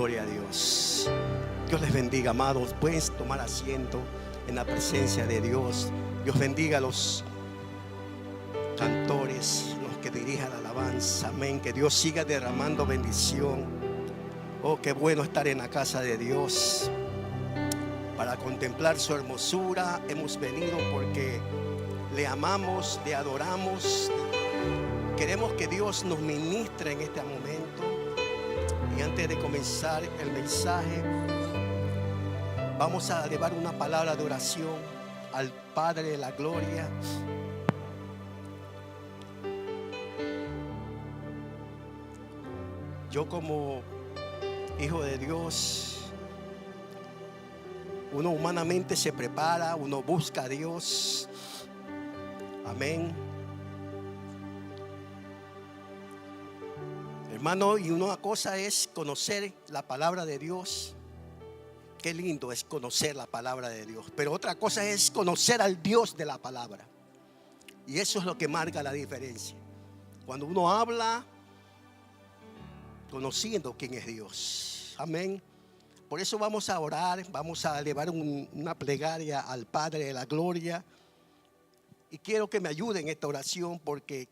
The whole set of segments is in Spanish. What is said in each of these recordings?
Gloria a Dios. Dios les bendiga, amados. Pueden tomar asiento en la presencia de Dios. Dios bendiga a los cantores, los que dirijan la alabanza. Amén. Que Dios siga derramando bendición. Oh, qué bueno estar en la casa de Dios para contemplar su hermosura. Hemos venido porque le amamos, le adoramos. Queremos que Dios nos ministre en este momento. Y antes de comenzar el mensaje, vamos a elevar una palabra de oración al Padre de la Gloria. Yo, como hijo de Dios, uno humanamente se prepara, uno busca a Dios. Amén. Hermano, y una cosa es conocer la palabra de Dios. Qué lindo es conocer la palabra de Dios. Pero otra cosa es conocer al Dios de la palabra. Y eso es lo que marca la diferencia. Cuando uno habla conociendo quién es Dios. Amén. Por eso vamos a orar, vamos a elevar una plegaria al Padre de la Gloria. Y quiero que me ayuden en esta oración, porque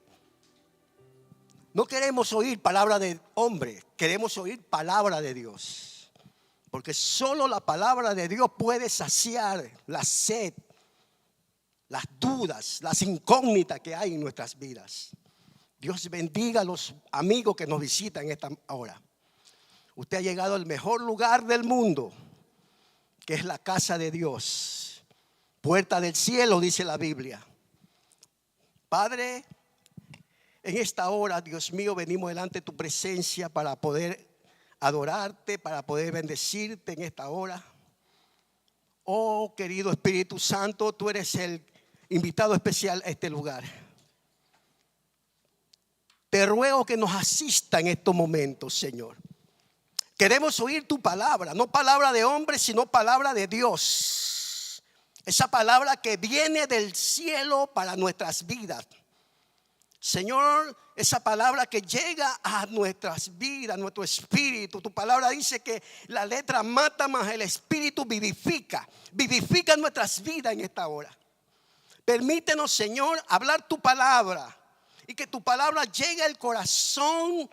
no queremos oír palabra de hombre, queremos oír palabra de Dios. Porque solo la palabra de Dios puede saciar la sed, las dudas, las incógnitas que hay en nuestras vidas. Dios bendiga a los amigos que nos visitan en esta hora. Usted ha llegado al mejor lugar del mundo, que es la casa de Dios. Puerta del cielo, dice la Biblia. Padre, en esta hora, Dios mío, venimos delante de tu presencia para poder adorarte, para poder bendecirte en esta hora. Oh, querido Espíritu Santo, tú eres el invitado especial a este lugar. Te ruego que nos asista en estos momentos, Señor. Queremos oír tu palabra, no palabra de hombre, sino palabra de Dios. Esa palabra que viene del cielo para nuestras vidas. Señor, esa palabra que llega a nuestras vidas, nuestro espíritu. Tu palabra dice que la letra mata, mas el espíritu vivifica. Vivifica nuestras vidas en esta hora. Permítenos, Señor, hablar tu palabra. Y que tu palabra llegue al corazón,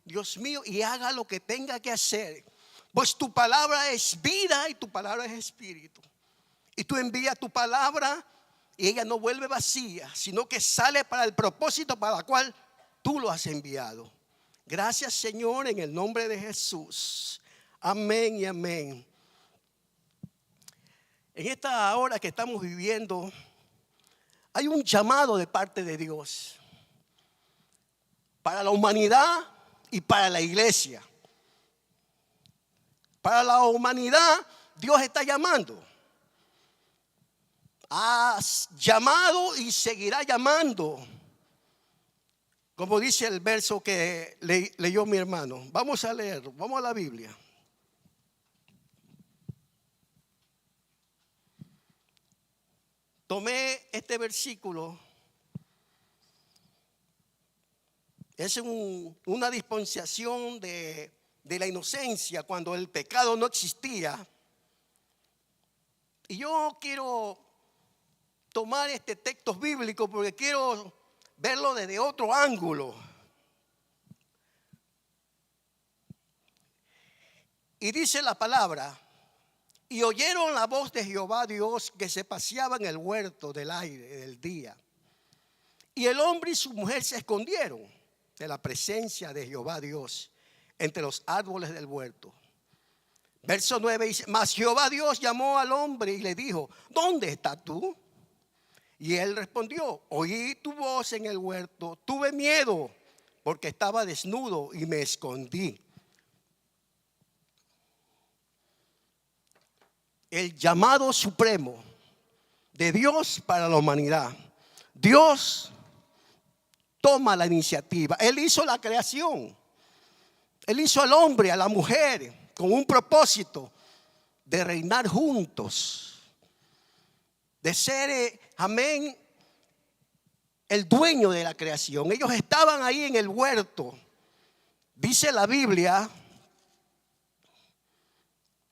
Dios mío, y haga lo que tenga que hacer. Pues tu palabra es vida y tu palabra es espíritu. Y tú envías tu palabra y ella no vuelve vacía, sino que sale para el propósito para el cual tú lo has enviado. Gracias, Señor, en el nombre de Jesús. Amén y amén. En esta hora que estamos viviendo, hay un llamado de parte de Dios para la humanidad y para la iglesia. Para la humanidad, Dios está llamando. Has llamado y seguirá llamando, como dice el verso que leyó mi hermano. Vamos a leer, vamos a la Biblia. Tomé este versículo. Es una dispensación de la inocencia, cuando el pecado no existía. Y yo quiero tomar este texto bíblico porque quiero verlo desde otro ángulo. Y dice la palabra: y oyeron la voz de Jehová Dios que se paseaba en el huerto del aire del día. Y el hombre y su mujer se escondieron de la presencia de Jehová Dios entre los árboles del huerto. Verso 9 dice: mas Jehová Dios llamó al hombre y le dijo: ¿dónde estás tú? Y él respondió: oí tu voz en el huerto, tuve miedo porque estaba desnudo y me escondí. El llamado supremo de Dios para la humanidad. Dios toma la iniciativa. Él hizo la creación. Él hizo al hombre, a la mujer, con un propósito de reinar juntos. De ser, amén, el dueño de la creación. Ellos estaban ahí en el huerto. Dice la Biblia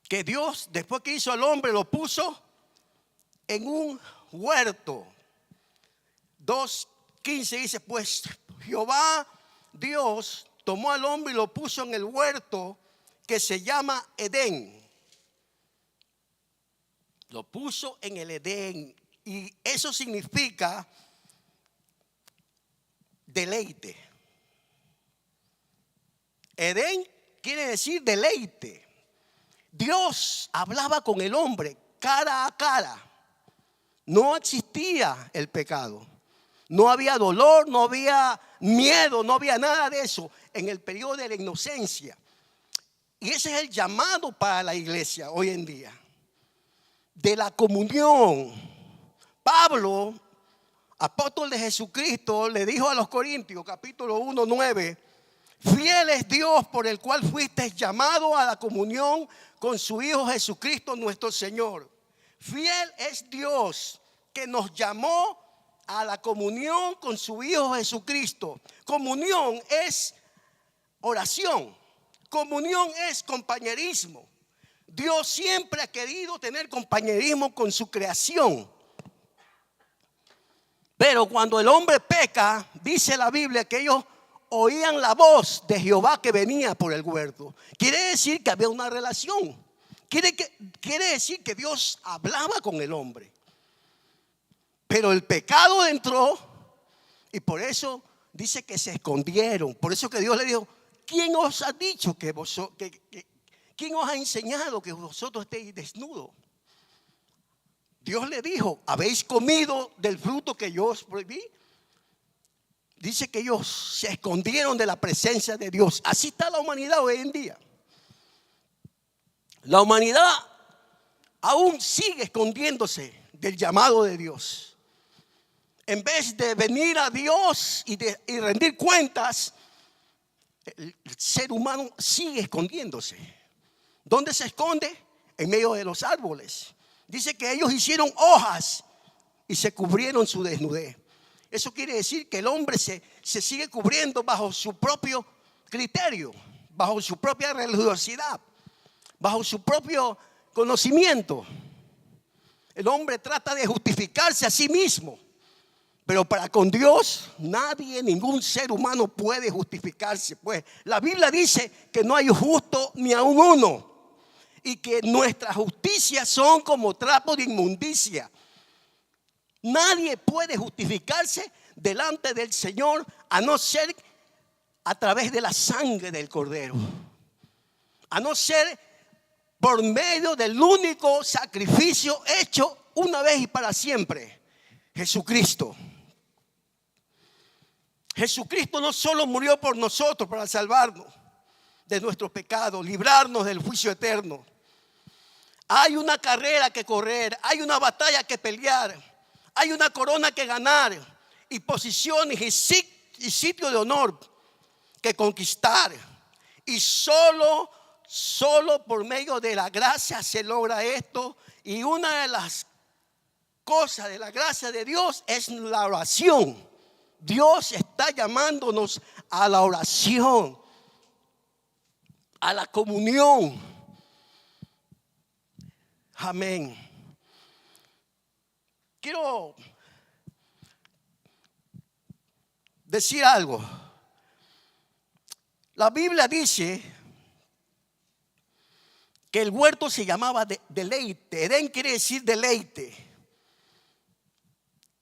que Dios, después que hizo al hombre, lo puso en un huerto. 2:15 dice, pues Jehová Dios tomó al hombre y lo puso en el huerto que se llama Edén. Lo puso en el Edén. Y eso significa deleite. Edén quiere decir deleite. Dios hablaba con el hombre cara a cara. No existía el pecado. No había dolor, no había miedo, no había nada de eso en el periodo de la inocencia. Y ese es el llamado para la iglesia hoy en día. De la comunión. Pablo, apóstol de Jesucristo, le dijo a los Corintios, capítulo 1:9, fiel es Dios por el cual fuisteis llamados a la comunión con su Hijo Jesucristo nuestro Señor. Fiel es Dios que nos llamó a la comunión con su Hijo Jesucristo. Comunión es oración. Comunión es compañerismo. Dios siempre ha querido tener compañerismo con su creación. Pero cuando el hombre peca, dice la Biblia que ellos oían la voz de Jehová que venía por el huerto. Quiere decir que había una relación. Quiere decir que Dios hablaba con el hombre. Pero el pecado entró y por eso dice que se escondieron. Por eso que Dios le dijo, ¿quién os ha dicho quién os ha enseñado que vosotros estéis desnudos? Dios le dijo, ¿habéis comido del fruto que yo os prohibí? Dice que ellos se escondieron de la presencia de Dios. Así está la humanidad hoy en día. La humanidad aún sigue escondiéndose del llamado de Dios. En vez de venir a Dios y rendir cuentas, el ser humano sigue escondiéndose. ¿Dónde se esconde? En medio de los árboles. Dice que ellos hicieron hojas y se cubrieron su desnudez. Eso quiere decir que el hombre se sigue cubriendo bajo su propio criterio, bajo su propia religiosidad, bajo su propio conocimiento. El hombre trata de justificarse a sí mismo. Pero para con Dios nadie, ningún ser humano puede justificarse. Pues la Biblia dice que no hay justo ni aun uno. Y que nuestras justicias son como trapos de inmundicia. Nadie puede justificarse delante del Señor a no ser a través de la sangre del Cordero. A no ser por medio del único sacrificio hecho una vez y para siempre, Jesucristo. Jesucristo no solo murió por nosotros para salvarnos de nuestros pecados, librarnos del juicio eterno. Hay una carrera que correr, hay una batalla que pelear, hay una corona que ganar y posiciones y sitio de honor que conquistar. Y solo por medio de la gracia se logra esto. Y una de las cosas de la gracia de Dios es la oración. Dios está llamándonos a la oración, a la comunión. Amén. Quiero decir algo. La Biblia dice que el huerto se llamaba deleite. Edén quiere decir deleite.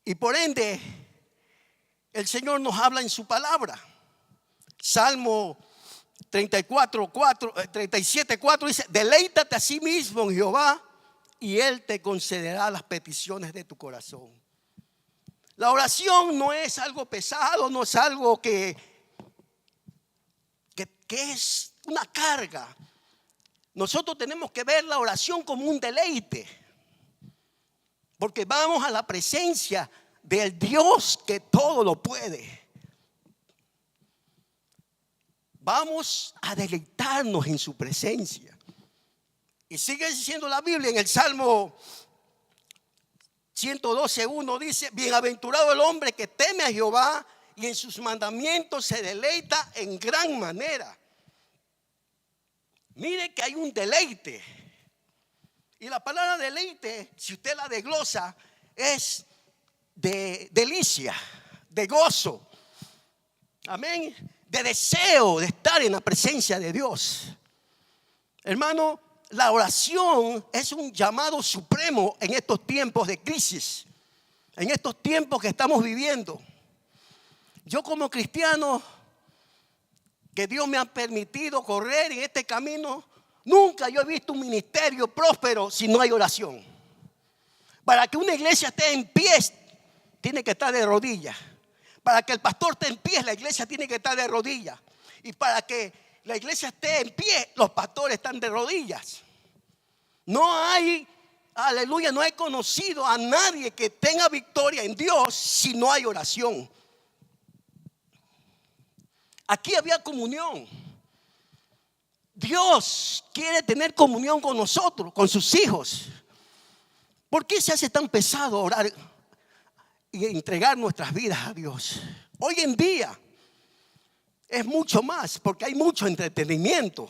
Y por ende, el Señor nos habla en su palabra. Salmo 37:4 dice, deleítate a sí mismo en Jehová y Él te concederá las peticiones de tu corazón. La oración no es algo pesado, no es algo que es una carga. Nosotros tenemos que ver la oración como un deleite, porque vamos a la presencia del Dios que todo lo puede. Vamos a deleitarnos en su presencia. Y sigue diciendo la Biblia en el Salmo 112:1 dice, bienaventurado el hombre que teme a Jehová y en sus mandamientos se deleita en gran manera. Mire que hay un deleite. Y la palabra deleite, si usted la desglosa, es de delicia, de gozo, amén, de deseo de estar en la presencia de Dios. Hermano, la oración es un llamado supremo en estos tiempos de crisis, en estos tiempos que estamos viviendo. Yo como cristiano, que Dios me ha permitido correr en este camino, nunca yo he visto un ministerio próspero si no hay oración. Para que una iglesia esté en pie, tiene que estar de rodillas. Para que el pastor esté en pie, la iglesia tiene que estar de rodillas. Y para que la iglesia esté en pie, los pastores están de rodillas. No hay, aleluya, no he conocido a nadie que tenga victoria en Dios si no hay oración. Aquí había comunión. Dios quiere tener comunión con nosotros, con sus hijos. ¿Por qué se hace tan pesado orar y entregar nuestras vidas a Dios? Hoy en día es mucho más porque hay mucho entretenimiento.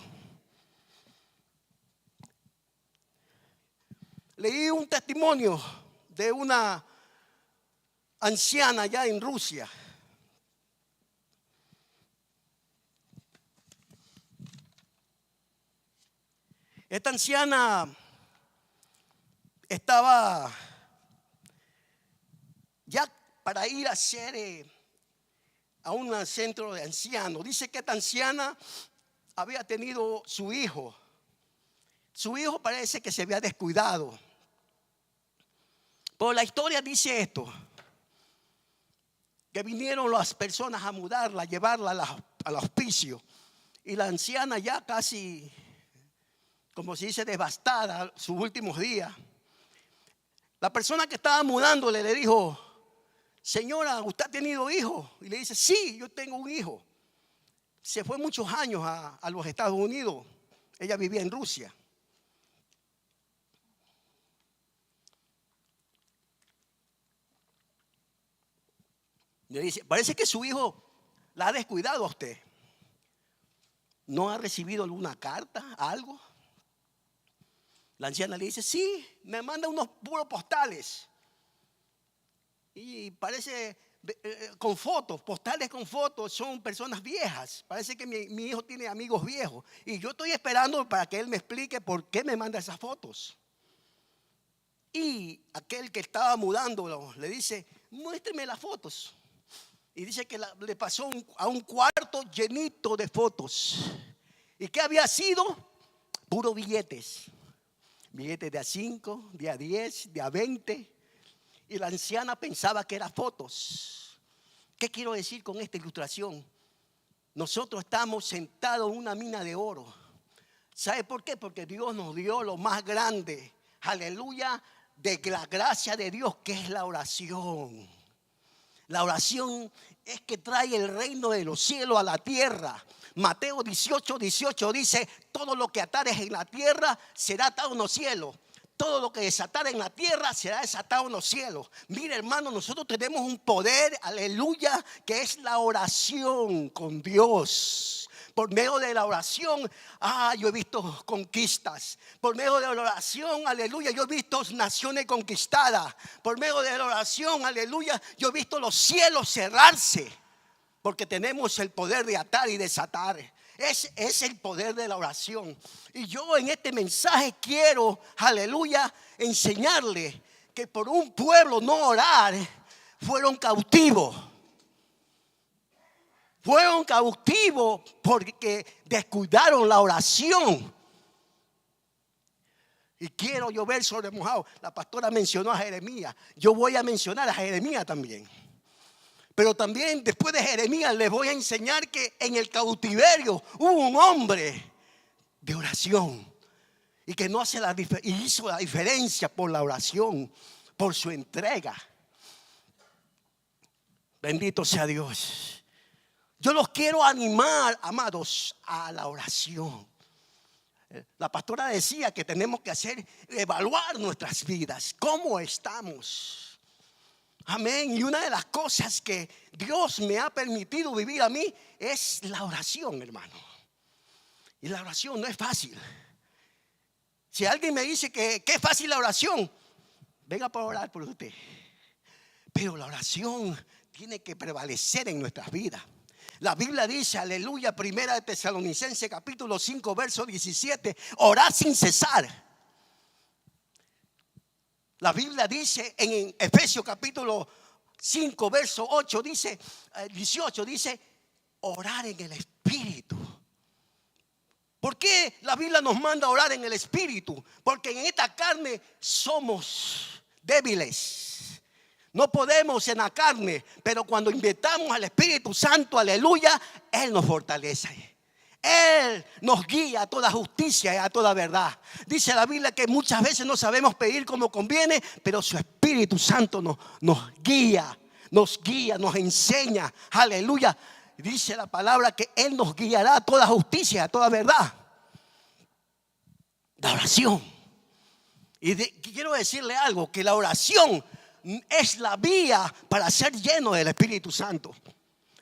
Leí un testimonio de una anciana allá en Rusia. Esta anciana estaba ya para ir a hacer a un centro de ancianos. Dice que esta anciana había tenido su hijo. Su hijo parece que se había descuidado. Pero la historia dice esto: que vinieron las personas a mudarla, a llevarla al hospicio. Y la anciana ya casi, como se dice, devastada, sus últimos días. La persona que estaba mudándole le dijo: señora, ¿usted ha tenido hijos? Y le dice: sí, yo tengo un hijo. Se fue muchos años a los Estados Unidos. Ella vivía en Rusia. Le dice: parece que su hijo la ha descuidado a usted. ¿No ha recibido alguna carta, algo? La anciana le dice: sí, me manda unos puros postales. Y parece con fotos, postales con fotos, son personas viejas. Parece que mi hijo tiene amigos viejos. Y yo estoy esperando para que él me explique por qué me manda esas fotos. Y aquel que estaba mudándolo le dice: muéstreme las fotos. Y dice que le pasó a un cuarto llenito de fotos. ¿Y qué había sido? Puros billetes. Billetes de a 5, de a 10, de a 20. Y la anciana pensaba que eran fotos. ¿Qué quiero decir con esta ilustración? Nosotros estamos sentados en una mina de oro. ¿Sabe por qué? Porque Dios nos dio lo más grande, aleluya, de la gracia de Dios, que es la oración. La oración es que trae el reino de los cielos a la tierra. Mateo 18:18 dice: todo lo que atares en la tierra será atado en los cielos. Todo lo que desatares en la tierra será desatado en los cielos. Mire, hermano, nosotros tenemos un poder, aleluya, que es la oración con Dios. Por medio de la oración, yo he visto conquistas. Por medio de la oración, aleluya, yo he visto naciones conquistadas. Por medio de la oración, aleluya, yo he visto los cielos cerrarse. Porque tenemos el poder de atar y desatar. Es el poder de la oración. Y yo en este mensaje quiero, aleluya, enseñarle que por un pueblo no orar fueron cautivos. Fueron cautivos porque descuidaron la oración. Y quiero yo ver sobre mojado. La pastora mencionó a Jeremías. Yo voy a mencionar a Jeremías también. Pero también después de Jeremías les voy a enseñar que en el cautiverio hubo un hombre de oración. Y que no hace hizo la diferencia por la oración, por su entrega. Bendito sea Dios. Yo los quiero animar, amados, a la oración. La pastora decía que tenemos que evaluar nuestras vidas. ¿Cómo estamos? Amén. Y una de las cosas que Dios me ha permitido vivir a mí es la oración, hermano. Y la oración no es fácil. Si alguien me dice que es fácil la oración, venga para orar por usted. Pero la oración tiene que prevalecer en nuestras vidas. La Biblia dice, aleluya, primera de Tesalonicenses capítulo 5 verso 17, orad sin cesar. La Biblia dice en Efesios capítulo 5 verso 8 dice, 18 dice, orar en el Espíritu. ¿Por qué la Biblia nos manda a orar en el Espíritu? Porque en esta carne somos débiles. No podemos en la carne, pero cuando invitamos al Espíritu Santo, aleluya, Él nos fortalece. Él nos guía a toda justicia y a toda verdad. Dice la Biblia que muchas veces no sabemos pedir como conviene, pero su Espíritu Santo nos guía, nos enseña, aleluya. Dice la palabra que Él nos guiará a toda justicia, a toda verdad. La oración. Y quiero decirle algo, que la oración es la vía para ser lleno del Espíritu Santo.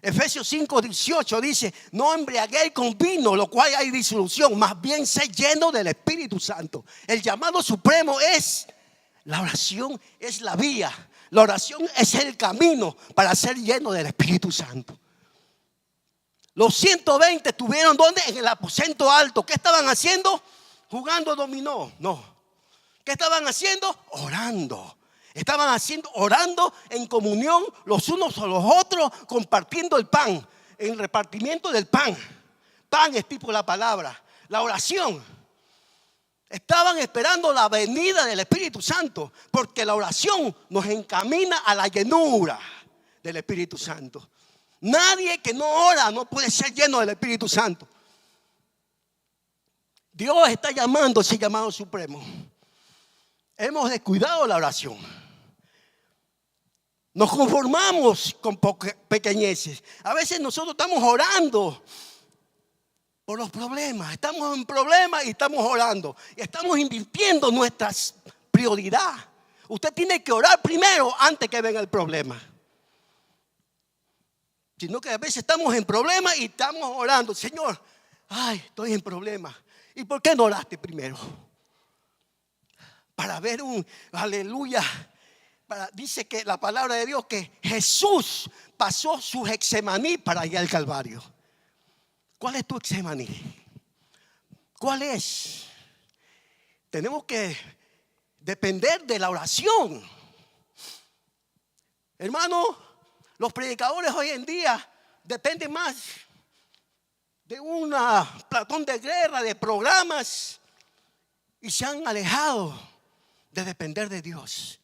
Efesios 5:18 dice, no embriaguéis con vino, lo cual hay disolución, más bien sé lleno del Espíritu Santo. El llamado supremo es la oración, es la vía. La oración es el camino para ser lleno del Espíritu Santo. Los 120 estuvieron ¿dónde? En el aposento alto. ¿Qué estaban haciendo? Jugando dominó. No. ¿Qué estaban haciendo? Orando. Estaban orando en comunión los unos con los otros, compartiendo el pan, en repartimiento del pan. Pan es tipo la palabra, la oración. Estaban esperando la venida del Espíritu Santo, porque la oración nos encamina a la llenura del Espíritu Santo. Nadie que no ora no puede ser lleno del Espíritu Santo. Dios está llamando ese llamado supremo. Hemos descuidado la oración. Nos conformamos con pequeñeces. A veces nosotros estamos orando por los problemas. Estamos en problemas y estamos orando. Y estamos invirtiendo nuestras prioridades. Usted tiene que orar primero antes que venga el problema. Sino que a veces estamos en problemas y estamos orando. Señor, ay, estoy en problemas. ¿Y por qué no oraste primero? Para ver aleluya. Dice que la palabra de Dios que Jesús pasó su Getsemaní para ir al Calvario. ¿Cuál es tu Getsemaní? ¿Cuál es? Tenemos que depender de la oración. Hermano, los predicadores hoy en día dependen más de una platón de guerra, de programas, y se han alejado de depender de Dios.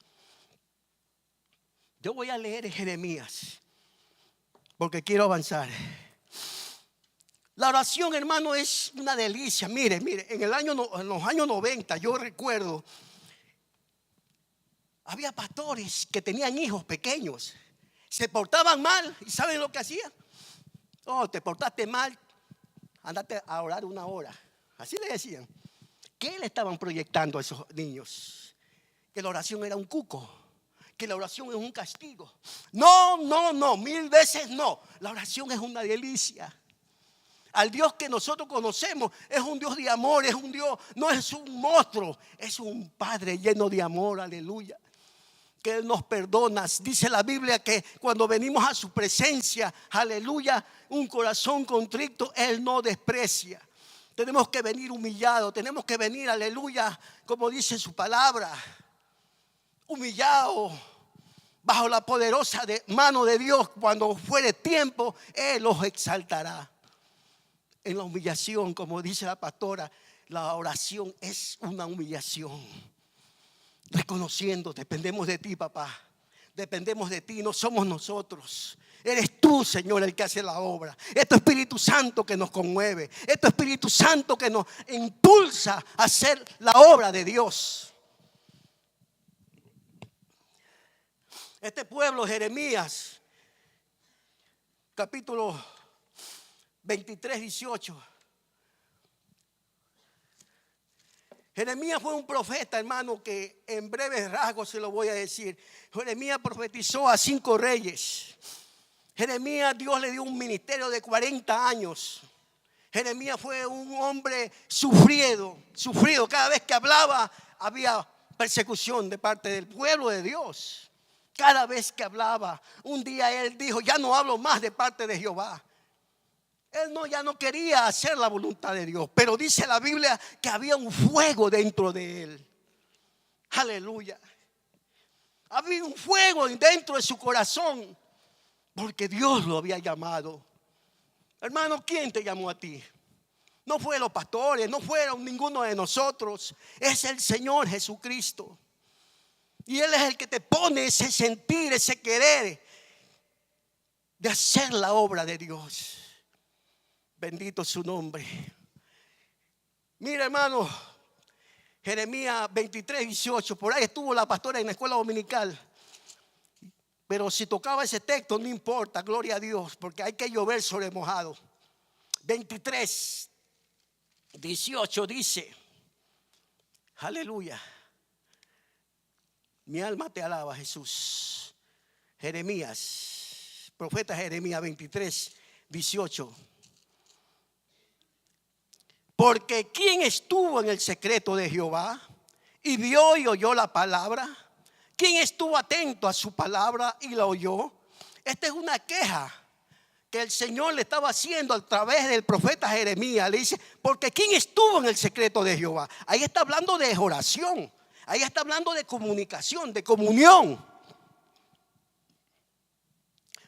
Yo voy a leer en Jeremías porque quiero avanzar. La oración, hermano, es una delicia. Mire, en los años 90 yo recuerdo, había pastores que tenían hijos pequeños. Se portaban mal y ¿saben lo que hacían? Oh, te portaste mal, andate a orar 1 hora. Así le decían. ¿Qué le estaban proyectando a esos niños? Que la oración era un cuco. Que la oración es un castigo. No, 1000 veces no. La oración es una delicia. Al Dios que nosotros conocemos es un Dios de amor, es un Dios, no es un monstruo, es un Padre lleno de amor, aleluya. Que Él nos perdona. Dice la Biblia que cuando venimos a su presencia, aleluya, un corazón contrito Él no desprecia. Tenemos que venir humillados, tenemos que venir, aleluya, como dice su palabra, humillado bajo la poderosa mano de Dios. Cuando fuere tiempo, Él los exaltará. En la humillación, como dice la pastora, la oración es una humillación. Reconociendo, dependemos de ti, papá. Dependemos de ti, no somos nosotros. Eres tú, Señor, el que hace la obra. Es tu Espíritu Santo que nos conmueve. Es tu Espíritu Santo que nos impulsa a hacer la obra de Dios. Este pueblo, Jeremías, capítulo 23:18. Jeremías fue un profeta, hermano, que en breves rasgos se lo voy a decir. Jeremías profetizó a 5 reyes. Jeremías, Dios le dio un ministerio de 40 años. Jeremías fue un hombre sufrido. Cada vez que hablaba había persecución de parte del pueblo de Dios. Cada vez que hablaba, un día él dijo: ya no hablo más de parte de Jehová. Él ya no quería hacer la voluntad de Dios, pero dice la Biblia que había un fuego dentro de él. Aleluya. Había un fuego dentro de su corazón, porque Dios lo había llamado. Hermano, ¿quién te llamó a ti? No fue los pastores, no fueron ninguno de nosotros. Es el Señor Jesucristo. Y Él es el que te pone ese sentir, ese querer de hacer la obra de Dios. Bendito su nombre. Mira, hermano, Jeremías 23:18. Por ahí estuvo la pastora en la escuela dominical. Pero si tocaba ese texto, no importa, gloria a Dios, porque hay que llover sobre mojado. 23:18 dice: aleluya. Mi alma te alaba, Jesús. Jeremías, profeta Jeremías 23:18. Porque ¿quién estuvo en el secreto de Jehová y vio y oyó la palabra? ¿Quién estuvo atento a su palabra y la oyó? Esta es una queja que el Señor le estaba haciendo a través del profeta Jeremías. Le dice: porque ¿quién estuvo en el secreto de Jehová? Ahí está hablando de oración. Ahí está hablando de comunicación, de comunión.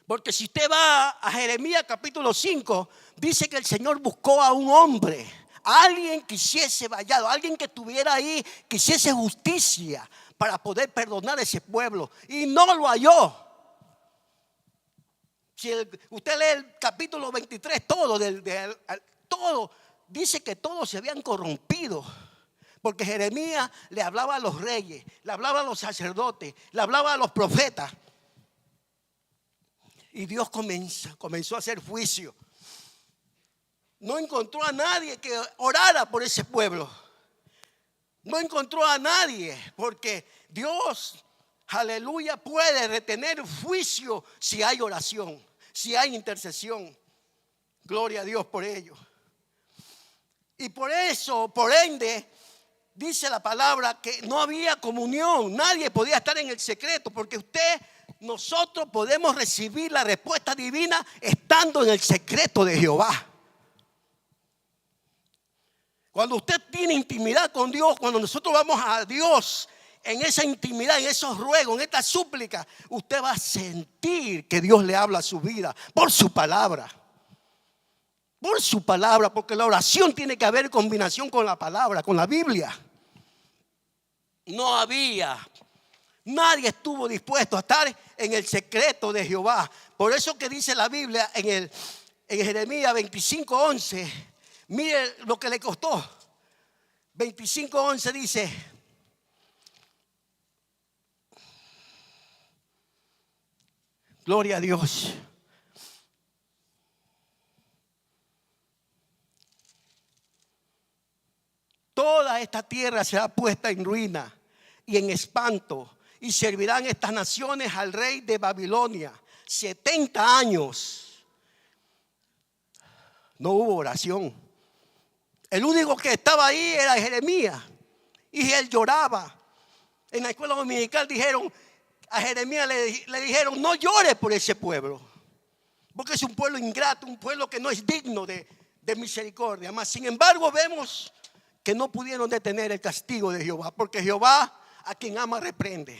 Porque si usted va a Jeremías capítulo 5, dice que el Señor buscó a un hombre, a alguien que hiciese vallado, alguien que estuviera ahí, que hiciese justicia para poder perdonar a ese pueblo, y no lo halló. Si usted lee el capítulo 23, todo dice que todos se habían corrompido. Porque Jeremías le hablaba a los reyes, le hablaba a los sacerdotes, le hablaba a los profetas. Y Dios comenzó a hacer juicio. No encontró a nadie que orara por ese pueblo. No encontró a nadie, porque Dios, aleluya, puede retener juicio si hay oración, si hay intercesión. Gloria a Dios por ello. Y por eso, por ende, dice la palabra que no había comunión. Nadie podía estar en el secreto, porque nosotros podemos recibir la respuesta divina estando en el secreto de Jehová. Cuando usted tiene intimidad con Dios, cuando nosotros vamos a Dios en esa intimidad, en esos ruegos, en esta súplica, usted va a sentir que Dios le habla a su vida por su palabra. Por su palabra, porque la oración tiene que haber combinación con la palabra, con la Biblia. Nadie estuvo dispuesto a estar en el secreto de Jehová. Por eso que dice la Biblia en Jeremías 25:11. Mire lo que le costó. 25:11 dice: gloria a Dios. Toda esta tierra será puesta en ruina y en espanto, y servirán estas naciones al rey de Babilonia 70 años. No hubo oración. El único que estaba ahí era Jeremías, y él lloraba. En la escuela dominical a Jeremías le dijeron: no llores por ese pueblo, porque es un pueblo ingrato, un pueblo que no es digno de misericordia. Mas sin embargo vemos que no pudieron detener el castigo de Jehová, porque Jehová a quien ama reprende.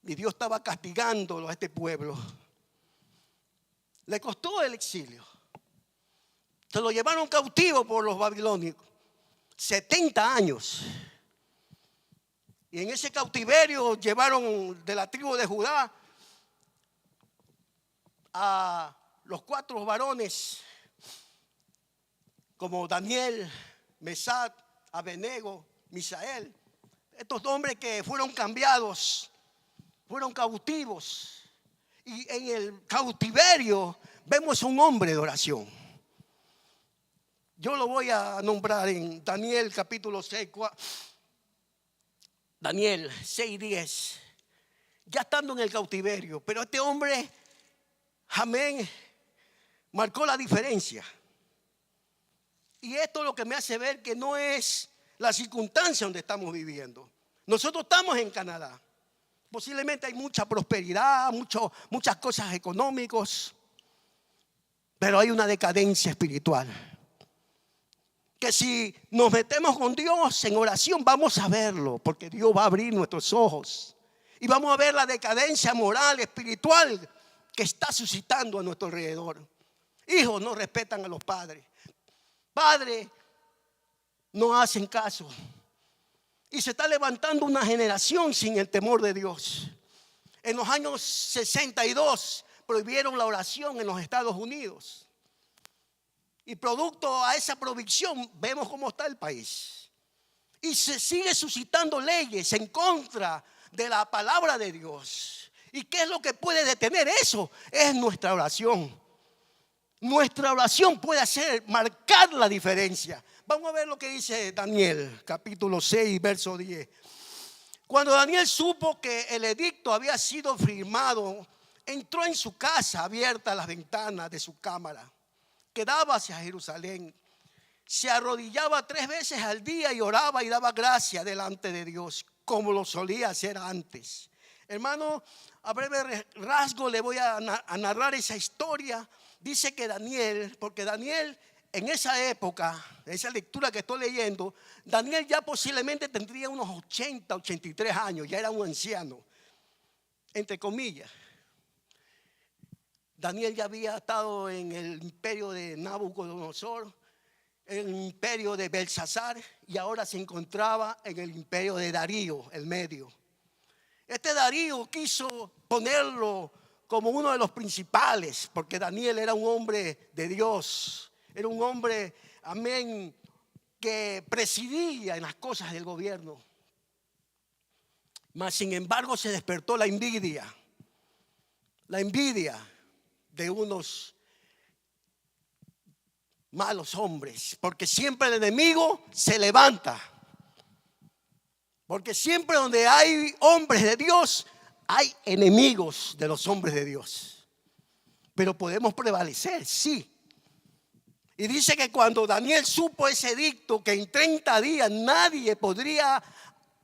Y Dios estaba castigándolo a este pueblo. Le costó el exilio. Se lo llevaron cautivo por los babilonios 70 años. Y en ese cautiverio llevaron de la tribu de Judá a los 4 varones como Daniel, Mesac, Abednego, Misael. Estos hombres que fueron cambiados, fueron cautivos. Y en el cautiverio vemos un hombre de oración. Yo lo voy a nombrar en Daniel capítulo 6, Daniel 6:10. Ya estando en el cautiverio, pero este hombre, amén, marcó la diferencia. Y esto es lo que me hace ver que no es la circunstancia donde estamos viviendo. Nosotros estamos en Canadá. Posiblemente hay mucha prosperidad, muchas cosas económicas, pero hay una decadencia espiritual. Que si nos metemos con Dios en oración vamos a verlo, porque Dios va a abrir nuestros ojos. Y vamos a ver la decadencia moral, espiritual que está suscitando a nuestro alrededor. Hijos no respetan a los padres. Padres no hacen caso. Y se está levantando una generación sin el temor de Dios. En los años 62 prohibieron la oración en los Estados Unidos. Y producto a esa prohibición vemos cómo está el país. Y se sigue suscitando leyes en contra de la palabra de Dios. ¿Y qué es lo que puede detener eso? Es nuestra oración. Nuestra oración puede marcar la diferencia. Vamos a ver lo que dice Daniel, capítulo 6, verso 10. Cuando Daniel supo que el edicto había sido firmado, entró en su casa, abiertas las ventanas de su cámara, que daba hacia Jerusalén. Se arrodillaba 3 veces al día y oraba y daba gracia delante de Dios, como lo solía hacer antes. Hermano, a breve rasgo le voy a narrar esa historia. Dice que Daniel, porque Daniel en esa época, esa lectura que estoy leyendo, Daniel ya posiblemente tendría unos 80, 83 años, ya era un anciano, entre comillas. Daniel ya había estado en el imperio de Nabucodonosor, en el imperio de Belsasar, y ahora se encontraba en el imperio de Darío, el medio. Este Darío quiso ponerlo como uno de los principales, porque Daniel era un hombre de Dios, era un hombre, amén, que presidía en las cosas del gobierno. Mas sin embargo se despertó la envidia de unos malos hombres, porque siempre el enemigo se levanta, porque siempre donde hay hombres de Dios hay enemigos de los hombres de Dios. Pero podemos prevalecer, sí. Y dice que cuando Daniel supo ese edicto, que en 30 días nadie podría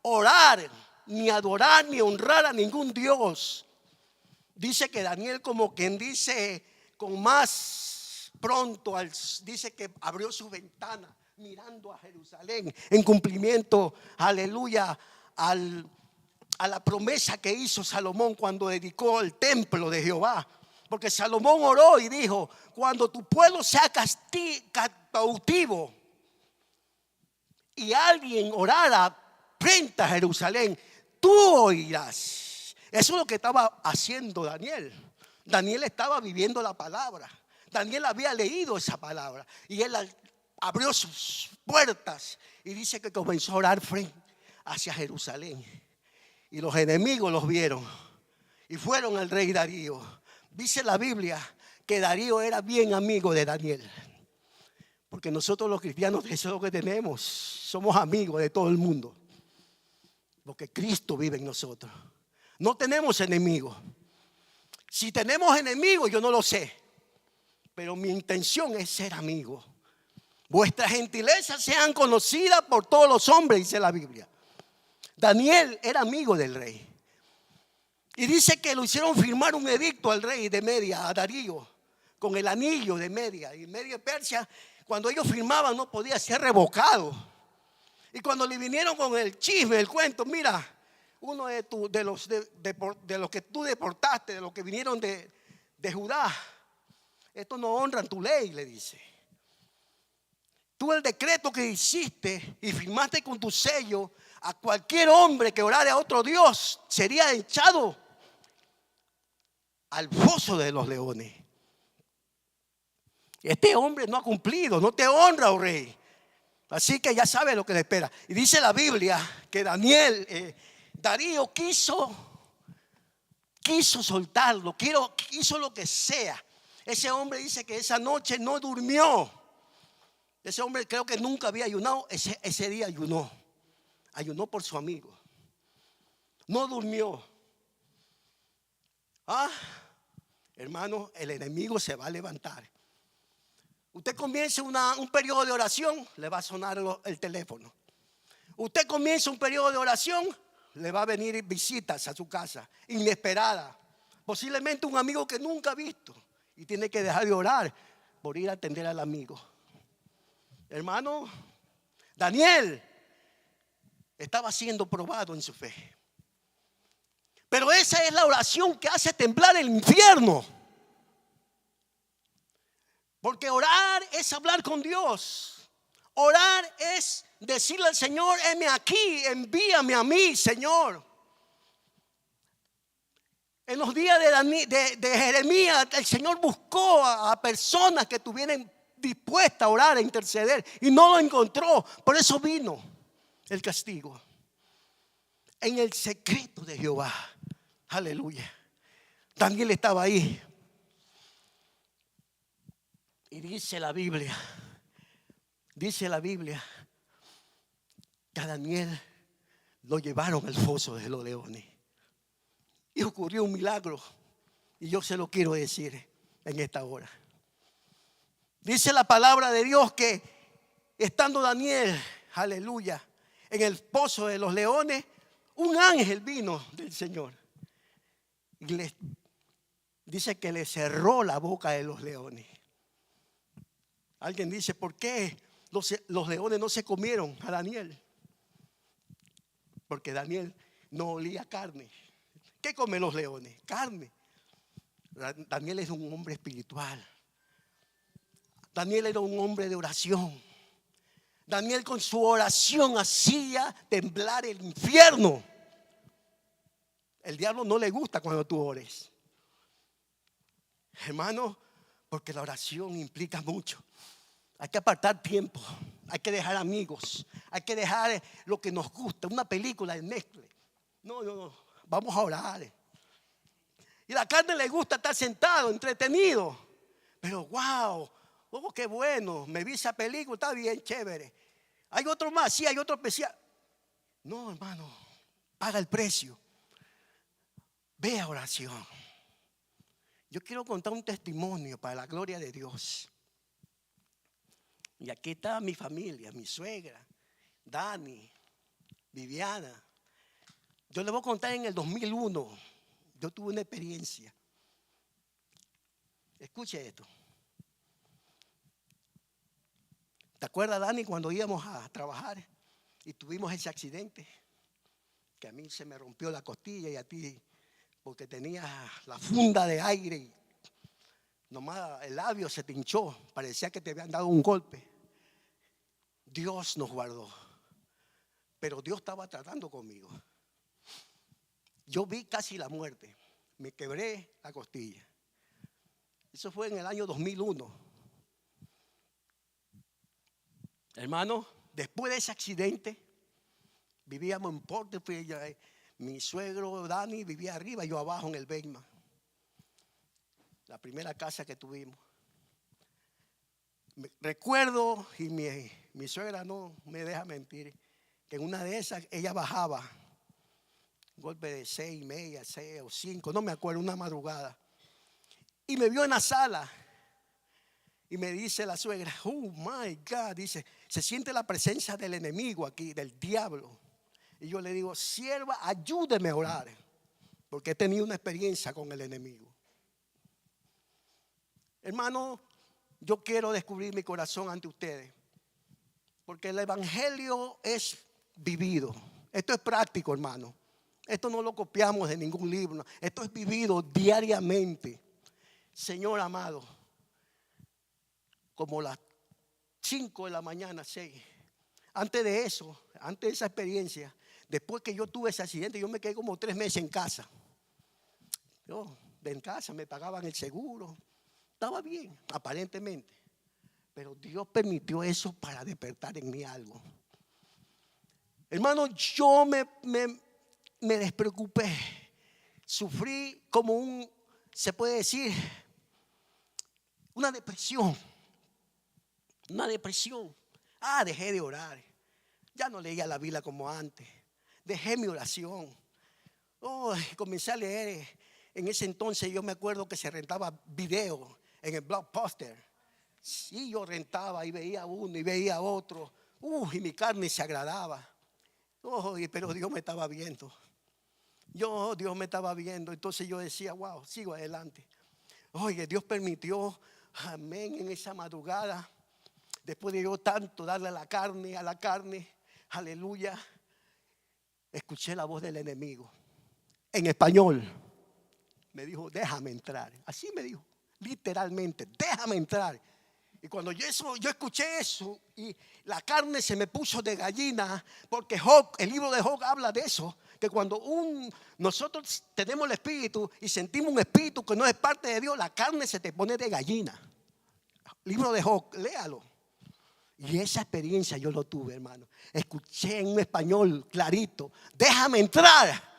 orar, ni adorar, ni honrar a ningún Dios, dice que Daniel, como quien dice, con más pronto, dice que abrió su ventana mirando a Jerusalén en cumplimiento, aleluya, a la promesa que hizo Salomón cuando dedicó el templo de Jehová. Porque Salomón oró y dijo: cuando tu pueblo sea cautivo y alguien orara frente a Jerusalén, tú oirás. Eso es lo que estaba haciendo Daniel. Daniel estaba viviendo la palabra. Daniel había leído esa palabra y él abrió sus puertas y dice que comenzó a orar frente hacia Jerusalén. Y los enemigos los vieron y fueron al rey Darío. Dice la Biblia que Darío era bien amigo de Daniel. Porque nosotros los cristianos, eso es lo que tenemos. Somos amigos de todo el mundo. Porque Cristo vive en nosotros. No tenemos enemigos. Si tenemos enemigos, yo no lo sé. Pero mi intención es ser amigo. Vuestras gentilezas sean conocidas por todos los hombres, dice la Biblia. Daniel era amigo del rey. Y dice que lo hicieron firmar un edicto al rey de Media, a Darío, con el anillo de Media. Y Media Persia, cuando ellos firmaban, no podía ser revocado. Y cuando le vinieron con el chisme, el cuento, mira, uno de los que tú deportaste, de los que vinieron de Judá, estos no honran tu ley, le dice. Tú el decreto que hiciste y firmaste con tu sello, a cualquier hombre que orara a otro Dios sería echado al foso de los leones. Este hombre no ha cumplido, no te honra, oh rey. Así que ya sabe lo que le espera. Y dice la Biblia que Darío quiso soltarlo, quiso lo que sea. Ese hombre dice que esa noche no durmió. Ese hombre creo que nunca había ayunado. Ese día ayunó por su amigo. No durmió. Hermano, el enemigo se va a levantar. Usted comienza un periodo de oración, le va a sonar el teléfono. Usted comienza un periodo de oración, le va a venir visitas a su casa, inesperada. Posiblemente un amigo que nunca ha visto y tiene que dejar de orar por ir a atender al amigo. Hermano, Daniel estaba siendo probado en su fe. Pero esa es la oración que hace temblar el infierno. Porque orar es hablar con Dios. Orar es decirle al Señor: heme aquí, envíame a mí, Señor. En los días de Jeremías, el Señor buscó a personas que estuvieran dispuestas a orar, a interceder, y no lo encontró. Por eso vino el castigo. En el secreto de Jehová, aleluya, Daniel estaba ahí. Y dice la Biblia que a Daniel lo llevaron al foso de los leones. Y ocurrió un milagro. Y yo se lo quiero decir en esta hora. Dice la palabra de Dios que estando Daniel, aleluya, en el pozo de los leones, un ángel vino del Señor. Y dice que le cerró la boca de los leones. Alguien dice: ¿por qué los leones no se comieron a Daniel? Porque Daniel no olía carne. ¿Qué comen los leones? Carne. Daniel es un hombre espiritual. Daniel era un hombre de oración. Daniel con su oración hacía temblar el infierno. El diablo no le gusta cuando tú ores, hermano, porque la oración implica mucho. Hay que apartar tiempo, hay que dejar amigos, hay que dejar lo que nos gusta, una película de Netflix. No, vamos a orar. Y la carne le gusta estar sentado, entretenido. Pero wow, oh, qué bueno, me vi esa película, está bien chévere. Hay otro más, sí, hay otro especial. No, hermano, paga el precio. Ve a oración. Yo quiero contar un testimonio para la gloria de Dios. Y aquí está mi familia, mi suegra, Dani, Viviana. Yo les voy a contar en el 2001. Yo tuve una experiencia. Escuche esto. ¿Te acuerdas, Dani, cuando íbamos a trabajar y tuvimos ese accidente? Que a mí se me rompió la costilla y a ti, porque tenías la funda de aire y nomás el labio se te hinchó. Parecía que te habían dado un golpe. Dios nos guardó. Pero Dios estaba tratando conmigo. Yo vi casi la muerte. Me quebré la costilla. Eso fue en el año 2001. Hermano, después de ese accidente, vivíamos en Porterfield. Mi suegro Dani vivía arriba, yo abajo en el Beckman. La primera casa que tuvimos. Recuerdo, y mi suegra no me deja mentir, que en una de esas ella bajaba, golpe de 6:30, 6 o 5, no me acuerdo, una madrugada. Y me vio en la sala. Y me dice la suegra: oh my God, dice, se siente la presencia del enemigo aquí, del diablo. Y yo le digo: sierva, ayúdeme a orar, porque he tenido una experiencia con el enemigo. Hermano, yo quiero descubrir mi corazón ante ustedes, porque el evangelio es vivido. Esto es práctico, hermano. Esto no lo copiamos de ningún libro. Esto es vivido diariamente. Señor amado, como las 5 de la mañana, 6. Antes de eso, antes de esa experiencia, después que yo tuve ese accidente, yo me quedé como 3 meses en casa. Yo en casa me pagaban el seguro. Estaba bien, aparentemente. Pero Dios permitió eso para despertar en mí algo. Hermano, yo me despreocupé. Sufrí como se puede decir, una depresión. Una depresión. Dejé de orar. Ya no leía la Biblia como antes. Dejé mi oración. Comencé a leer. En ese entonces yo me acuerdo que se rentaba video en el Blockbuster. Sí, yo rentaba y veía uno y veía otro. Y mi carne se agradaba. Pero Dios me estaba viendo. Dios me estaba viendo. Entonces yo decía, wow, sigo adelante. Oye, Dios permitió, amén, en esa madrugada, después de yo tanto darle a la carne, aleluya, escuché la voz del enemigo. En español me dijo, déjame entrar. Así me dijo, literalmente, déjame entrar. Y cuando yo escuché eso, y la carne se me puso de gallina, porque Job, el libro de Job habla de eso, que cuando nosotros tenemos el espíritu y sentimos un espíritu que no es parte de Dios, la carne se te pone de gallina. Libro de Job, léalo. Y esa experiencia yo lo tuve, hermano. Escuché en un español clarito, déjame entrar.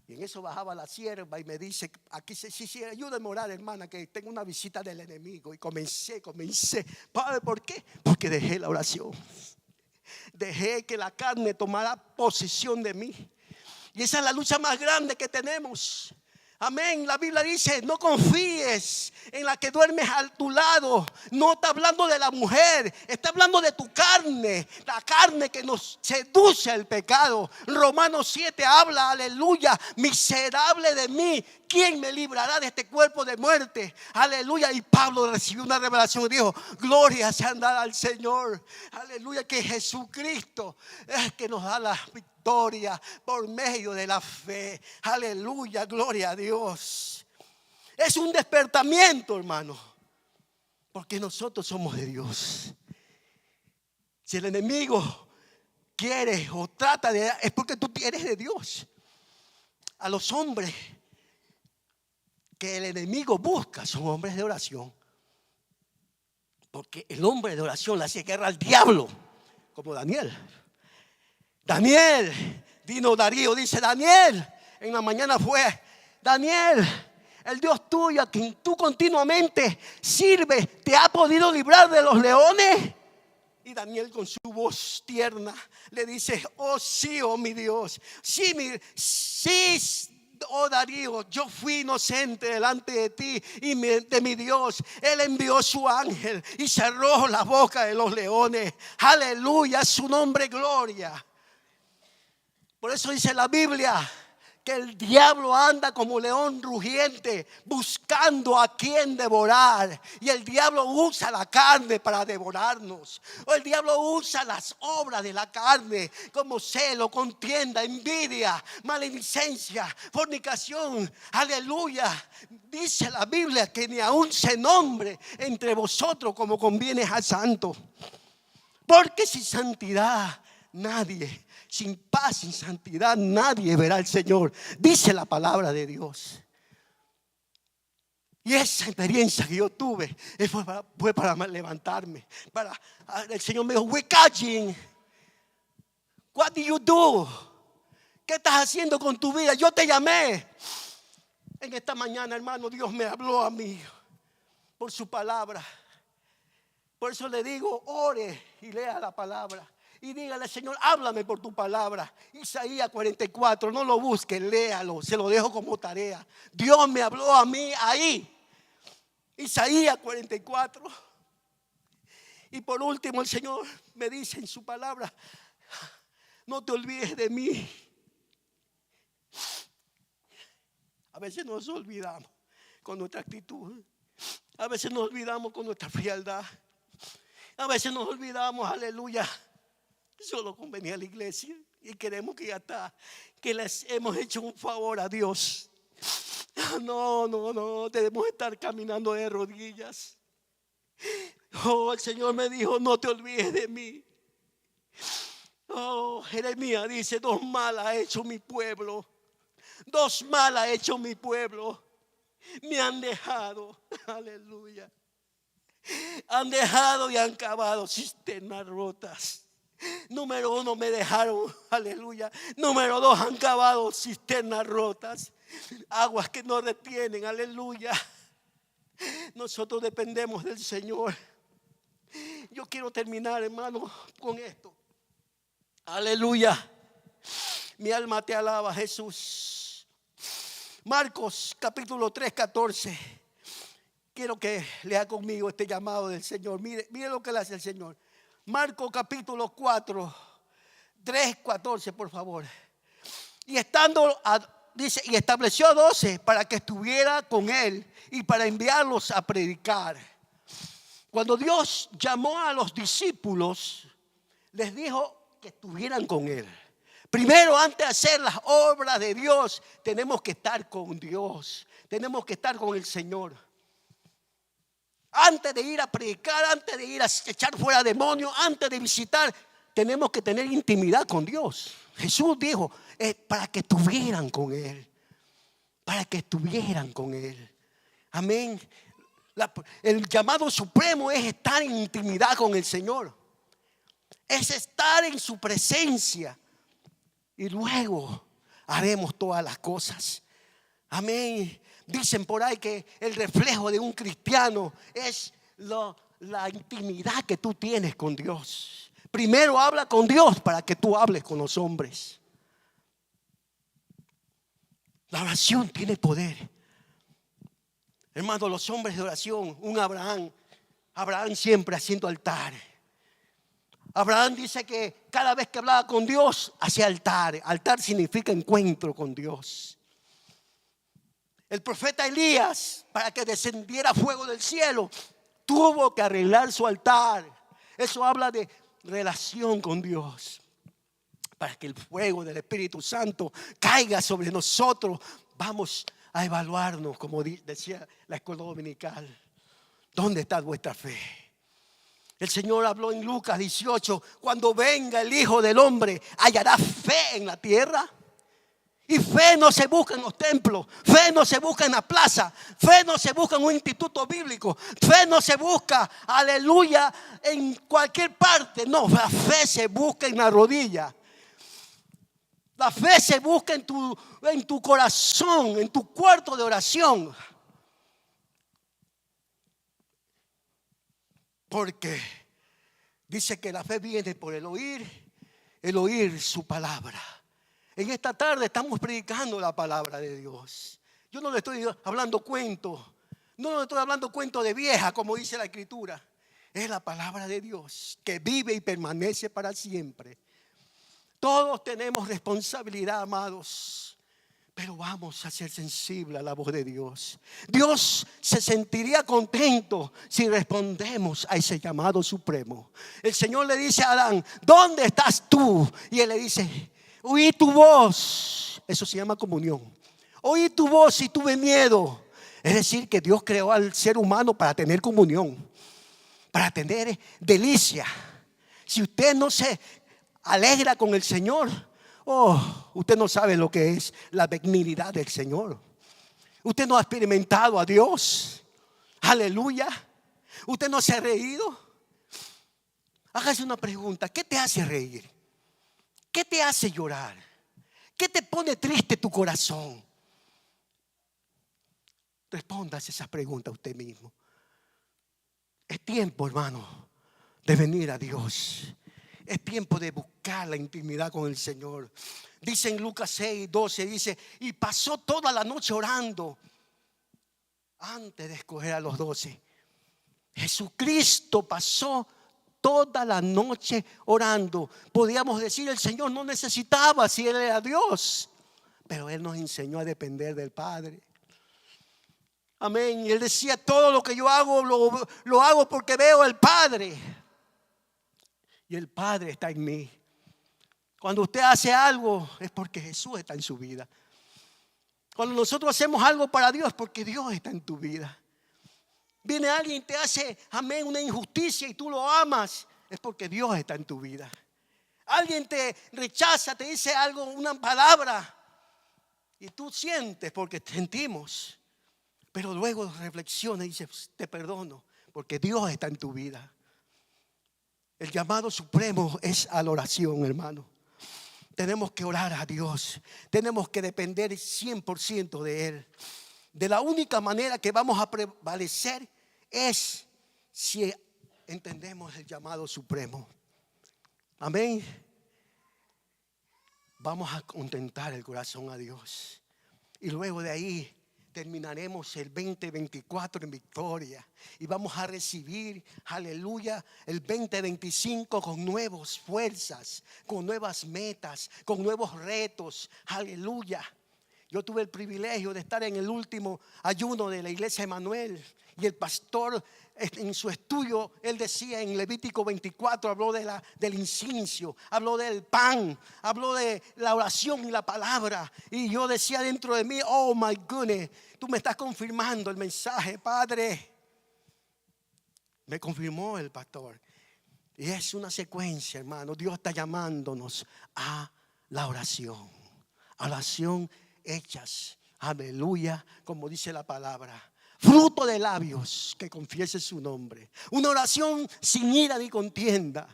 Y en eso bajaba la sierva y me dice, aquí sí, ayúdame a orar, hermana, que tengo una visita del enemigo. Y comencé. Padre, ¿por qué? Porque dejé la oración. Dejé que la carne tomara posesión de mí. Y esa es la lucha más grande que tenemos. Amén. La Biblia dice, no confíes en la que duermes a tu lado. No está hablando de la mujer, está hablando de tu carne. La carne que nos seduce al pecado. Romanos 7 habla, aleluya, miserable de mí, ¿quién me librará de este cuerpo de muerte? Aleluya. Y Pablo recibió una revelación y dijo, gloria sea dada al Señor. Aleluya, que Jesucristo es que nos da la victoria por medio de la fe. Aleluya, gloria a Dios. Es un despertamiento, hermano, porque nosotros somos de Dios. Si el enemigo quiere o trata de, es porque tú eres de Dios. A los hombres que el enemigo busca son hombres de oración, porque el hombre de oración le hace guerra al diablo, como Daniel. Dino Darío dice, Daniel, en la mañana fue, Daniel, el Dios tuyo a quien tú continuamente sirves, ¿te ha podido librar de los leones? Y Daniel con su voz tierna le dice, oh sí, oh mi Dios, sí, oh Darío, yo fui inocente delante de ti y de mi Dios. Él envió su ángel y cerró la boca de los leones. Aleluya, su nombre, gloria. Por eso dice la Biblia que el diablo anda como león rugiente buscando a quien devorar. Y el diablo usa la carne para devorarnos. O el diablo usa las obras de la carne como celo, contienda, envidia, maledicencia, fornicación. Aleluya. Dice la Biblia que ni aún se nombre entre vosotros como conviene al santo. Porque sin santidad nadie, sin paz, sin santidad nadie verá al Señor. Dice la palabra de Dios. Y esa experiencia que yo tuve fue para levantarme. El Señor me dijo, Wikajin, what do you do? ¿Qué estás haciendo con tu vida? Yo te llamé. En esta mañana, hermano, Dios me habló a mí por su palabra. Por eso le digo, ore y lea la palabra. Y dígale, Señor, háblame por tu palabra. Isaías 44, no lo busque, léalo, se lo dejo como tarea. Dios me habló a mí ahí. Isaías 44. Y por último el Señor me dice en su palabra, no te olvides de mí. A veces nos olvidamos con nuestra actitud. A veces nos olvidamos con nuestra frialdad. A veces nos olvidamos, aleluya, solo con venir a la iglesia y queremos que ya está, que les hemos hecho un favor a Dios. No, debemos estar caminando de rodillas. El Señor me dijo, no te olvides de mí. Jeremías dice, 2 malas ha hecho mi pueblo. 2 malas ha hecho mi pueblo. Me han dejado, aleluya. Han dejado y han cavado cisternas rotas. Número 1, me dejaron, aleluya. Número 2, han cavado cisternas rotas. Aguas que no retienen, aleluya. Nosotros dependemos del Señor. Yo quiero terminar, hermano, con esto. Aleluya. Mi alma te alaba, Jesús. Marcos capítulo 3, 14. Quiero que lea conmigo este llamado del Señor. Mire lo que le hace el Señor. Marcos capítulo 4, 3, 14, por favor. Y dice, y estableció a 12 para que estuviera con él y para enviarlos a predicar. Cuando Dios llamó a los discípulos, les dijo que estuvieran con él. Primero, antes de hacer las obras de Dios, tenemos que estar con Dios. Tenemos que estar con el Señor. Antes de ir a predicar, antes de ir a echar fuera demonios, antes de visitar, tenemos que tener intimidad con Dios. Jesús dijo, para que estuvieran con Él. Para que estuvieran con Él. Amén. El llamado supremo es estar en intimidad con el Señor. Es estar en su presencia. Y luego haremos todas las cosas. Amén. Dicen por ahí que el reflejo de un cristiano es la intimidad que tú tienes con Dios. Primero habla con Dios para que tú hables con los hombres. La oración tiene poder. Hermano, los hombres de oración, un Abraham siempre haciendo altar. Abraham dice que cada vez que hablaba con Dios hacía altar. Altar significa encuentro con Dios. El profeta Elías, para que descendiera fuego del cielo, tuvo que arreglar su altar. Eso habla de relación con Dios. Para que el fuego del Espíritu Santo caiga sobre nosotros, vamos a evaluarnos, como decía la escuela dominical. ¿Dónde está vuestra fe? El Señor habló en Lucas 18: cuando venga el Hijo del Hombre, ¿hallará fe en la tierra? Y fe no se busca en los templos, fe no se busca en la plaza, fe no se busca en un instituto bíblico, fe no se busca, aleluya, en cualquier parte. No, la fe se busca en la rodilla. La fe se busca en tu corazón, en tu cuarto de oración. Porque dice que la fe viene por el oír su palabra. En esta tarde estamos predicando la palabra de Dios. Yo no le estoy hablando cuentos. No le estoy hablando cuentos de vieja, como dice la Escritura. Es la palabra de Dios que vive y permanece para siempre. Todos tenemos responsabilidad, amados. Pero vamos a ser sensibles a la voz de Dios. Dios se sentiría contento si respondemos a ese llamado supremo. El Señor le dice a Adán: ¿dónde estás tú? Y él le dice: oí tu voz. Eso se llama comunión. Oí tu voz y tuve miedo. Es decir, que Dios creó al ser humano para tener comunión, para tener delicia. Si usted no se alegra con el Señor, usted no sabe lo que es la benignidad del Señor. Usted no ha experimentado a Dios. Aleluya. Usted no se ha reído. Hágase una pregunta: ¿qué te hace reír? ¿Qué te hace llorar? ¿Qué te pone triste tu corazón? Respóndase esa pregunta a usted mismo. Es tiempo, hermano, de venir a Dios. Es tiempo de buscar la intimidad con el Señor. Dice en Lucas 6, 12, dice: y pasó toda la noche orando antes de escoger a los 12. Jesucristo pasó toda la noche orando. Podríamos decir, el Señor no necesitaba, si Él era Dios, pero Él nos enseñó a depender del Padre. Amén. Y Él decía: todo lo que yo hago, lo hago porque veo al Padre. Y el Padre está en mí. Cuando usted hace algo, es porque Jesús está en su vida. Cuando nosotros hacemos algo para Dios, es porque Dios está en tu vida. Viene alguien y te hace, amén, una injusticia y tú lo amas, es porque Dios está en tu vida. Alguien te rechaza, te dice algo, una palabra, y tú sientes, porque sentimos, pero luego reflexiona y dices: te perdono, porque Dios está en tu vida. El llamado supremo es a la oración, hermano. Tenemos que orar a Dios. Tenemos que depender 100% de Él. De la única manera que vamos a prevalecer es si entendemos el llamado supremo. Amén. Vamos a contentar el corazón a Dios. Y luego de ahí terminaremos el 2024 en victoria y vamos a recibir, aleluya, el 2025 con nuevas fuerzas, con nuevas metas, con nuevos retos, aleluya. Yo tuve el privilegio de estar en el último ayuno de la iglesia Emanuel y el pastor en su estudio, él decía en Levítico 24, habló del incienso, habló del pan, habló de la oración y la palabra. Y yo decía dentro de mí, oh my goodness, tú me estás confirmando el mensaje, Padre. Me confirmó el pastor. Y es una secuencia, hermano. Dios está llamándonos a la oración. Oración hechas, aleluya, como dice la palabra, fruto de labios que confiese su nombre. Una oración sin ira ni contienda.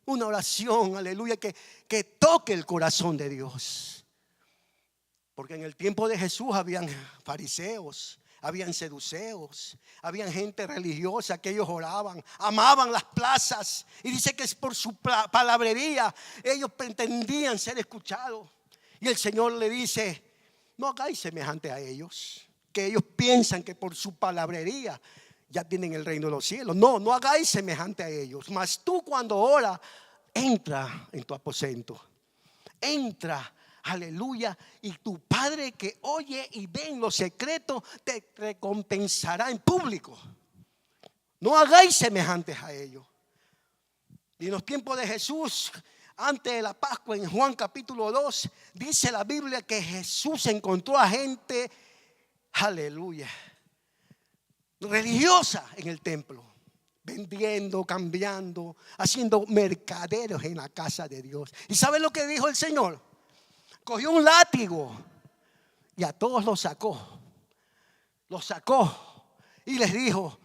Una oración, aleluya, que toque el corazón de Dios. Porque en el tiempo de Jesús habían fariseos, habían seduceos, habían gente religiosa que ellos oraban, amaban las plazas. Y dice que es por su palabrería ellos pretendían ser escuchados. Y el Señor le dice, no hagáis semejante a ellos, que ellos piensan que por su palabrería ya tienen el reino de los cielos. No hagáis semejante a ellos. Mas tú cuando oras, entra en tu aposento. Entra, aleluya, y tu Padre que oye y ve en lo secreto te recompensará en público. No hagáis semejantes a ellos. Y en los tiempos de Jesús, antes de la Pascua, en Juan capítulo 2, dice la Biblia que Jesús encontró a gente, aleluya, religiosa en el templo, vendiendo, cambiando, haciendo mercaderos en la casa de Dios. ¿Y saben lo que dijo el Señor? Cogió un látigo y a todos los sacó y les dijo,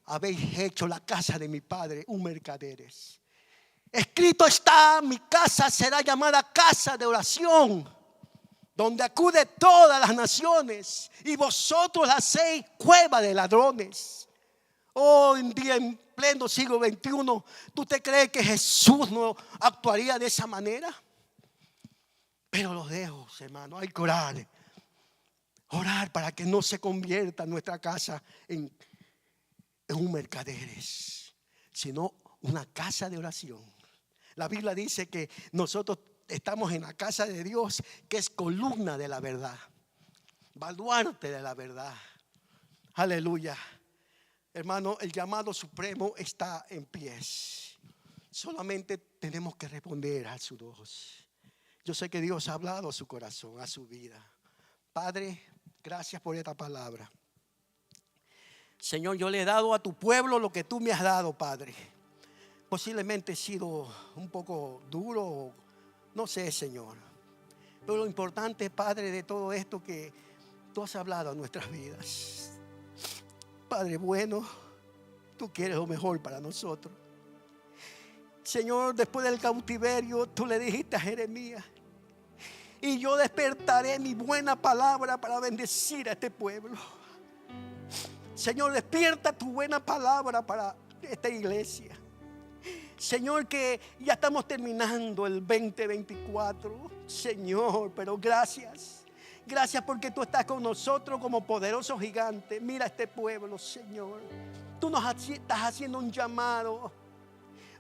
habéis hecho la casa de mi Padre un mercaderes. Escrito está, mi casa será llamada casa de oración, donde acude todas las naciones, y vosotros la hacéis cueva de ladrones. Hoy en día, en pleno siglo XXI, ¿tú te crees que Jesús no actuaría de esa manera? Pero los dejo, hermano, hay que orar. Orar para que no se convierta nuestra casa en un mercaderes, sino una casa de oración. La Biblia dice que nosotros estamos en la casa de Dios, que es columna de la verdad, baluarte de la verdad. Aleluya. Hermano, el llamado supremo está en pies. Solamente tenemos que responder a su voz. Yo sé que Dios ha hablado a su corazón, a su vida. Padre, gracias por esta palabra. Señor, yo le he dado a tu pueblo lo que tú me has dado, Padre. Posiblemente he sido un poco duro, no sé, Señor. Pero lo importante, Padre, de todo esto que tú has hablado a nuestras vidas. Padre bueno, tú quieres lo mejor para nosotros. Señor, después del cautiverio, tú le dijiste a Jeremías, y yo despertaré mi buena palabra para bendecir a este pueblo. Señor, despierta tu buena palabra para esta iglesia. Señor, que ya estamos terminando el 2024, Señor, pero gracias. Gracias porque tú estás con nosotros como poderoso gigante. Mira este pueblo, Señor. Tú nos estás haciendo un llamado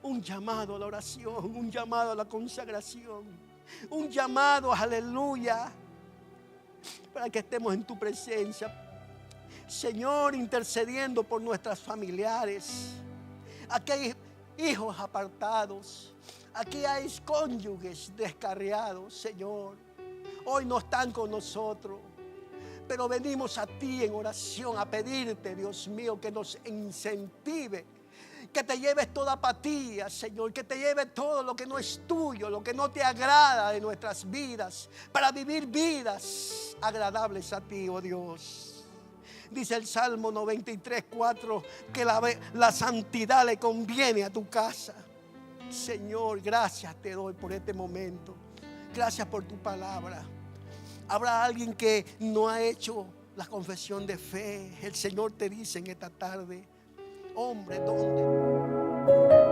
a la oración, un llamado a la consagración, un llamado, aleluya, para que estemos en tu presencia, Señor, intercediendo por nuestras familiares. Aquí hay hijos apartados, aquí hay cónyuges descarriados, Señor. Hoy no están con nosotros, pero venimos a ti en oración a pedirte, Dios mío, que nos incentive, que te lleves toda apatía, Señor, que te lleves todo lo que no es tuyo, lo que no te agrada de nuestras vidas, para vivir vidas agradables a ti, oh Dios. Dice el Salmo 93:4 que la santidad le conviene a tu casa. Señor, gracias te doy por este momento. Gracias por tu palabra. Habrá alguien que no ha hecho la confesión de fe. El Señor te dice en esta tarde, hombre, ¿dónde?